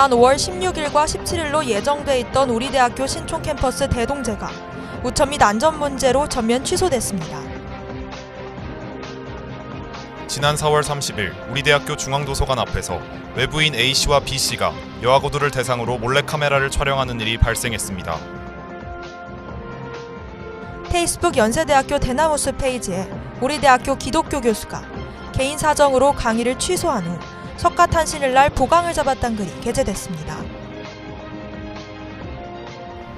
지난 5월 16일과 17일로 예정돼 있던 우리 대학교 신촌 캠퍼스 대동제가 우천 및 안전 문제로 전면 취소됐습니다. 지난 4월 30일 우리 대학교 중앙도서관 앞에서 외부인 A씨와 B씨가 여학우들을 대상으로 몰래카메라를 촬영하는 일이 발생했습니다. 페이스북 연세대학교 대나무숲 페이지에 우리 대학교 기독교 교수가 개인 사정으로 강의를 취소한 후 석가탄신일 날 보강을 잡았다는 글이 게재됐습니다.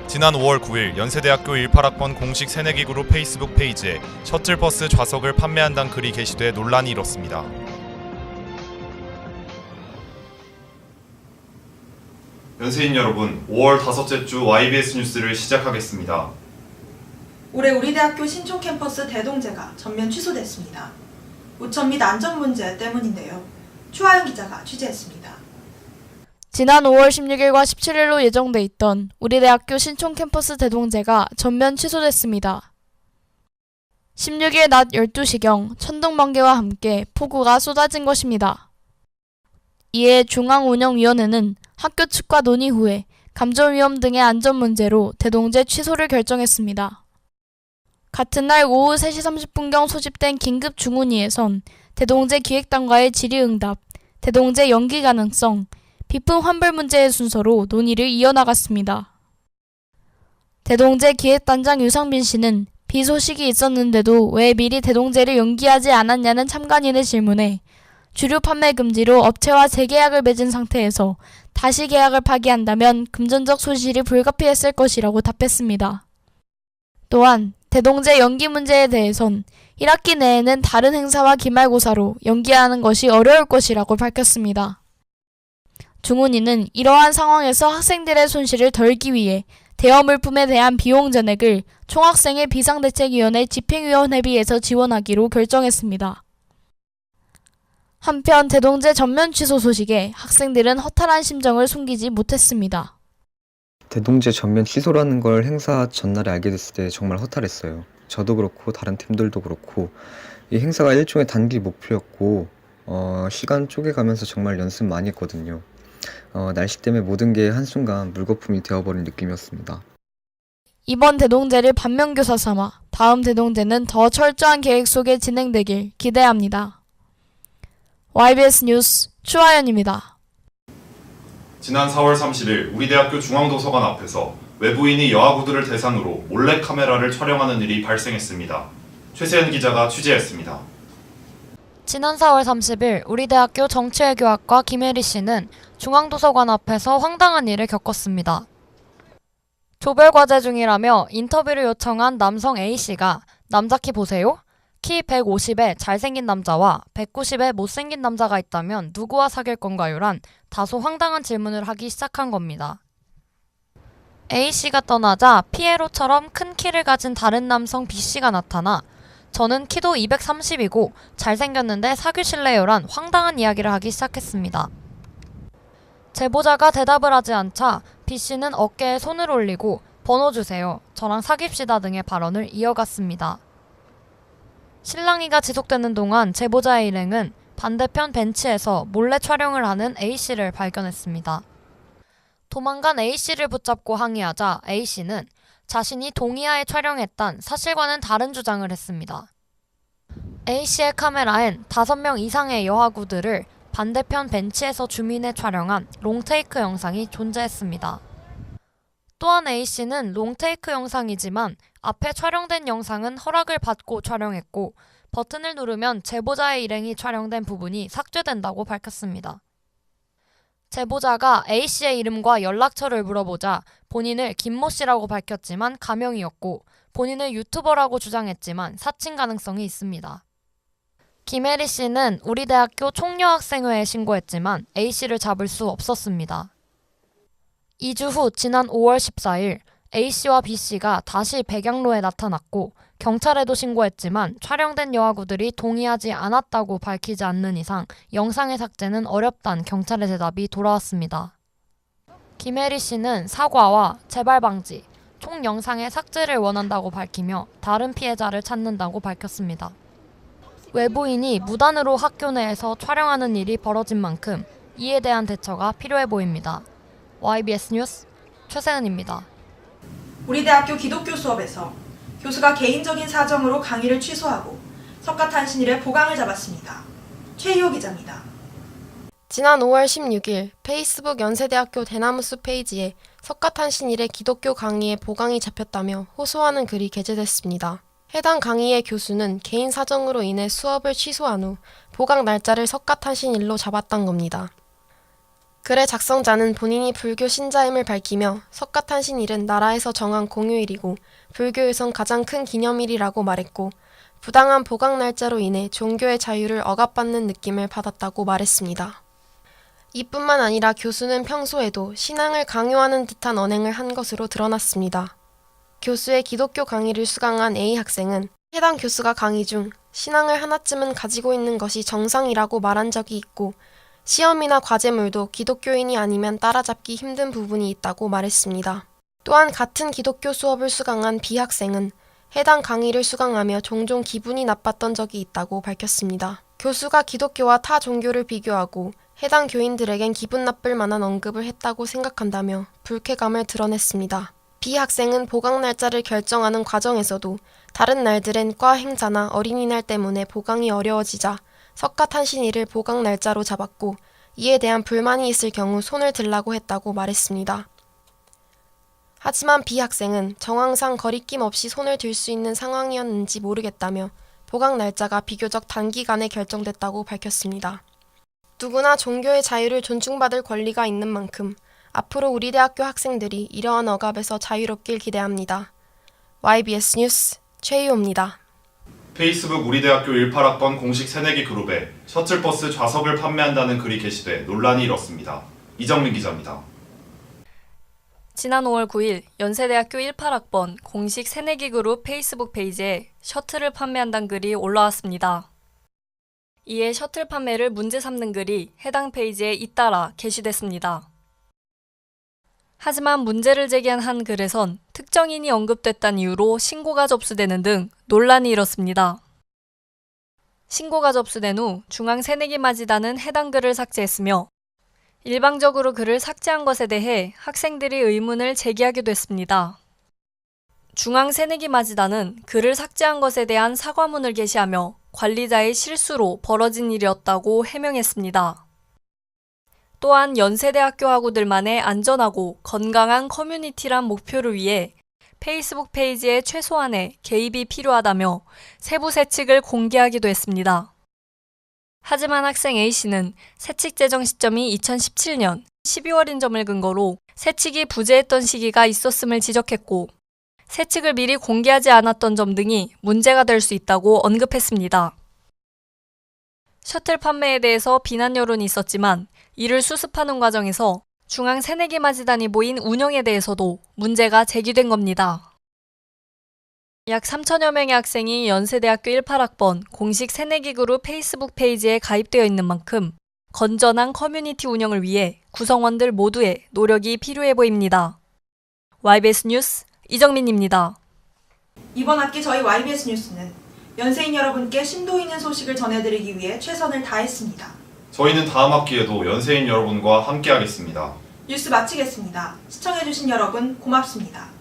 지난 5월 9일 연세대학교 18학번 공식 새내기 그룹 페이스북 페이지에 셔틀버스 좌석을 판매한다는 글이 게시돼 논란이 일었습니다. 연세인 여러분, 5월 5째 주 YBS 뉴스를 시작하겠습니다. 올해 우리 대학교 신촌 캠퍼스 대동제가 전면 취소됐습니다. 우천 및 안전 문제 때문인데요. 추하영 기자가 취재했습니다. 지난 5월 16일과 17일로 예정돼 있던 우리 대학교 신촌 캠퍼스 대동제가 전면 취소됐습니다. 16일 낮 12시경 천둥 번개와 함께 폭우가 쏟아진 것입니다. 이에 중앙운영위원회는 학교 측과 논의 후에 감전위험 등의 안전 문제로 대동제 취소를 결정했습니다. 같은 날 오후 3시 30분경 소집된 긴급 중훈위에선 대동제 기획단과의 질의응답, 대동제 연기 가능성, 비품 환불 문제의 순서로 논의를 이어나갔습니다. 대동제 기획단장 유상빈 씨는 비소식이 있었는데도 왜 미리 대동제를 연기하지 않았냐는 참관인의 질문에 주류 판매 금지로 업체와 재계약을 맺은 상태에서 다시 계약을 파기한다면 금전적 손실이 불가피했을 것이라고 답했습니다. 또한 대동제 연기 문제에 대해선 1학기 내에는 다른 행사와 기말고사로 연기하는 것이 어려울 것이라고 밝혔습니다. 중훈위는 이러한 상황에서 학생들의 손실을 덜기 위해 대여 물품에 대한 비용 전액을 총학생회 비상대책위원회 집행위원회비에서 지원하기로 결정했습니다. 한편 대동제 전면 취소 소식에 학생들은 허탈한 심정을 숨기지 못했습니다. 대동제 전면 취소라는 걸 행사 전날에 알게 됐을 때 정말 허탈했어요. 저도 그렇고 다른 팀들도 그렇고 이 행사가 일종의 단기 목표였고 시간 쪼개가면서 정말 연습 많이 했거든요. 날씨 때문에 모든 게 한순간 물거품이 되어버린 느낌이었습니다. 이번 대동제를 반면교사 삼아 다음 대동제는 더 철저한 계획 속에 진행되길 기대합니다. YBS 뉴스 추하연입니다. 지난 4월 30일 우리 대학교 중앙도서관 앞에서 외부인이 여학우들을 대상으로 몰래카메라를 촬영하는 일이 발생했습니다. 최세연 기자가 취재했습니다. 지난 4월 30일 우리 대학교 정치외교학과 김혜리 씨는 중앙도서관 앞에서 황당한 일을 겪었습니다. 조별과제 중이라며 인터뷰를 요청한 남성 A씨가 남자 키 보세요? 키 150에 잘생긴 남자와 190에 못생긴 남자가 있다면 누구와 사귈 건가요? 란 다소 황당한 질문을 하기 시작한 겁니다. A씨가 떠나자 피에로처럼 큰 키를 가진 다른 남성 B씨가 나타나 저는 키도 230이고 잘생겼는데 사귀실래요? 란 황당한 이야기를 하기 시작했습니다. 제보자가 대답을 하지 않자 B씨는 어깨에 손을 올리고 번호 주세요. 저랑 사귀시다 등의 발언을 이어갔습니다. 실랑이가 지속되는 동안 제보자의 일행은 반대편 벤치에서 몰래 촬영을 하는 A씨를 발견했습니다. 도망간 A씨를 붙잡고 항의하자 A씨는 자신이 동의하에 촬영했단 사실과는 다른 주장을 했습니다. A씨의 카메라엔 5명 이상의 여학우들을 반대편 벤치에서 줌인해 촬영한 롱테이크 영상이 존재했습니다. 또한 A씨는 롱테이크 영상이지만 앞에 촬영된 영상은 허락을 받고 촬영했고 버튼을 누르면 제보자의 일행이 촬영된 부분이 삭제된다고 밝혔습니다. 제보자가 A씨의 이름과 연락처를 물어보자 본인을 김모 씨라고 밝혔지만 가명이었고 본인을 유튜버라고 주장했지만 사칭 가능성이 있습니다. 김혜리 씨는 우리 대학교 총여학생회에 신고했지만 A씨를 잡을 수 없었습니다. 2주 후 지난 5월 14일 A씨와 B씨가 다시 백양로에 나타났고 경찰에도 신고했지만 촬영된 여학우들이 동의하지 않았다고 밝히지 않는 이상 영상의 삭제는 어렵다는 경찰의 대답이 돌아왔습니다. 김혜리 씨는 사과와 재발 방지, 총 영상의 삭제를 원한다고 밝히며 다른 피해자를 찾는다고 밝혔습니다. 외부인이 무단으로 학교 내에서 촬영하는 일이 벌어진 만큼 이에 대한 대처가 필요해 보입니다. YBS 뉴스 최세은입니다. 우리 대학교 기독교 수업에서 교수가 개인적인 사정으로 강의를 취소하고 석가탄신일에 보강을 잡았습니다. 최희호 기자입니다. 지난 5월 16일 페이스북 연세대학교 대나무숲 페이지에 석가탄신일의 기독교 강의에 보강이 잡혔다며 호소하는 글이 게재됐습니다. 해당 강의의 교수는 개인 사정으로 인해 수업을 취소한 후 보강 날짜를 석가탄신일로 잡았던 겁니다. 글의 작성자는 본인이 불교 신자임을 밝히며 석가탄신일은 나라에서 정한 공휴일이고 불교에선 가장 큰 기념일이라고 말했고 부당한 보강 날짜로 인해 종교의 자유를 억압받는 느낌을 받았다고 말했습니다. 이뿐만 아니라 교수는 평소에도 신앙을 강요하는 듯한 언행을 한 것으로 드러났습니다. 교수의 기독교 강의를 수강한 A 학생은 해당 교수가 강의 중 신앙을 하나쯤은 가지고 있는 것이 정상이라고 말한 적이 있고 시험이나 과제물도 기독교인이 아니면 따라잡기 힘든 부분이 있다고 말했습니다. 또한 같은 기독교 수업을 수강한 B 학생은 해당 강의를 수강하며 종종 기분이 나빴던 적이 있다고 밝혔습니다. 교수가 기독교와 타 종교를 비교하고 해당 교인들에겐 기분 나쁠 만한 언급을 했다고 생각한다며 불쾌감을 드러냈습니다. B 학생은 보강 날짜를 결정하는 과정에서도 다른 날들엔 과 행사나 어린이날 때문에 보강이 어려워지자 석가탄신일을 보강 날짜로 잡았고 이에 대한 불만이 있을 경우 손을 들라고 했다고 말했습니다. 하지만 B 학생은 정황상 거리낌 없이 손을 들 수 있는 상황이었는지 모르겠다며 보강 날짜가 비교적 단기간에 결정됐다고 밝혔습니다. 누구나 종교의 자유를 존중받을 권리가 있는 만큼 앞으로 우리 대학교 학생들이 이러한 억압에서 자유롭길 기대합니다. YBS 뉴스 최희호입니다. 페이스북 우리 대학교 18학번 공식 새내기 그룹에 셔틀버스 좌석을 판매한다는 글이 게시돼 논란이 일었습니다. 이정민 기자입니다. 지난 5월 9일 연세대학교 18학번 공식 새내기 그룹 페이스북 페이지에 셔틀을 판매한다는 글이 올라왔습니다. 이에 셔틀 판매를 문제 삼는 글이 해당 페이지에 잇따라 게시됐습니다. 하지만 문제를 제기한 한 글에선 특정인이 언급됐다는 이유로 신고가 접수되는 등 논란이 일었습니다. 신고가 접수된 후 중앙새내기맞이단은 해당 글을 삭제했으며 일방적으로 글을 삭제한 것에 대해 학생들이 의문을 제기하기도 했습니다. 중앙새내기맞이단은 글을 삭제한 것에 대한 사과문을 게시하며 관리자의 실수로 벌어진 일이었다고 해명했습니다. 또한 연세대학교 학우들만의 안전하고 건강한 커뮤니티란 목표를 위해 페이스북 페이지에 최소한의 개입이 필요하다며 세부 세칙을 공개하기도 했습니다. 하지만 학생 A씨는 세칙 제정 시점이 2017년 12월인 점을 근거로 세칙이 부재했던 시기가 있었음을 지적했고 세칙을 미리 공개하지 않았던 점 등이 문제가 될 수 있다고 언급했습니다. 셔틀 판매에 대해서 비난 여론이 있었지만 이를 수습하는 과정에서 중앙새내기맞이단이 모인 운영에 대해서도 문제가 제기된 겁니다. 약 3천여 명의 학생이 연세대학교 18학번 공식 새내기 그룹 페이스북 페이지에 가입되어 있는 만큼 건전한 커뮤니티 운영을 위해 구성원들 모두의 노력이 필요해 보입니다. YBS 뉴스 이정민입니다. 이번 학기 저희 YBS 뉴스는 연세인 여러분께 심도 있는 소식을 전해드리기 위해 최선을 다했습니다. 저희는 다음 학기에도 연세인 여러분과 함께하겠습니다. 뉴스 마치겠습니다. 시청해주신 여러분 고맙습니다.